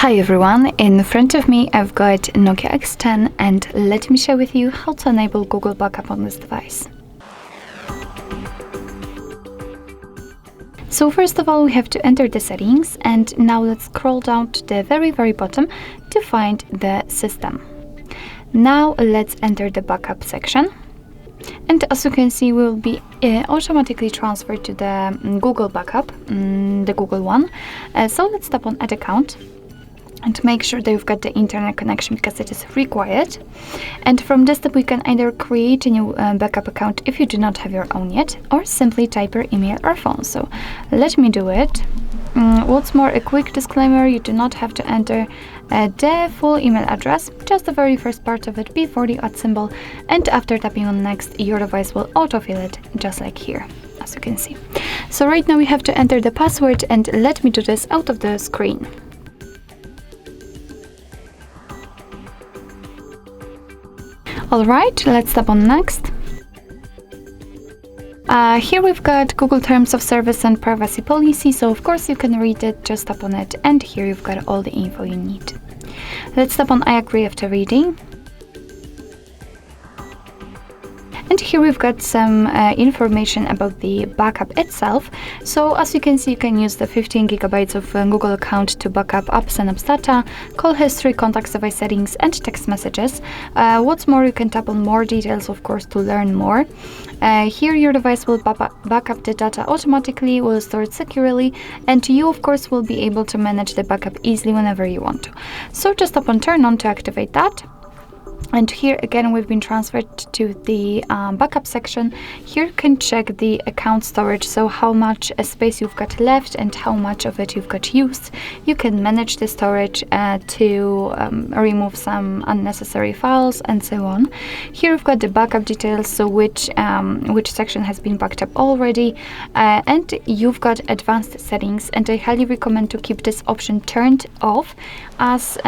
Hi everyone, in front of me I've got Nokia X10 and let me share with you how to enable Google Backup on this device. So first of all we have to enter the settings, and now let's scroll down to the very bottom to find the system. Now let's enter the backup section. And as you can see, we'll be automatically transferred to the Google Backup, the Google one. So let's tap on Add Account and make sure that you've got the internet connection because it is required. And from this step, we can either create a new backup account if you do not have your own yet, or simply type your email or phone. So let me do it. What's more, a quick disclaimer, you do not have to enter the full email address, just the very first part of it before the @ symbol, and after tapping on next, your device will autofill it, just like here, as you can see. So right now we have to enter the password, and let me do this out of the screen. Alright, let's tap on next. Here we've got Google Terms of Service and Privacy Policy, so of course you can read it, just tap on it, and here you've got all the info you need. Let's tap on I agree after reading. And here we've got some information about the backup itself. So as you can see, you can use the 15 GB of Google account to backup apps and apps data, call history, contacts, device settings, and text messages. What's more, you can tap on more details, of course, to learn more. Here your device will back up the data automatically, will store it securely, and you, of course, will be able to manage the backup easily whenever you want to. So just tap on Turn On to activate that. And here again we've been transferred to the backup section. Here you can check the account storage, so how much space you've got left and how much of it you've got used. You can manage the storage to remove some unnecessary files and so on. Here we've got the backup details, so which section has been backed up already, and you've got advanced settings, and I highly recommend to keep this option turned off as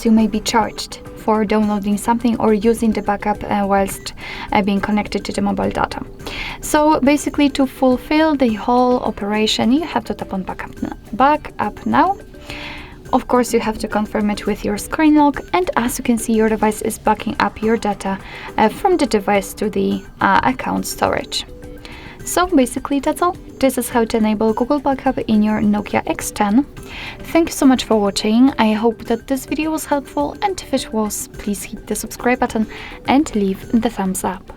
you may be charged for downloading something or using the backup whilst being connected to the mobile data. So basically, to fulfill the whole operation, you have to tap on backup now. Of course, you have to confirm it with your screen lock, and as you can see, your device is backing up your data from the device to the account storage. So basically that's all. This is how to enable Google Backup in your Nokia X10. Thank you so much for watching. I hope that this video was helpful, and if it was, please hit the subscribe button and leave the thumbs up.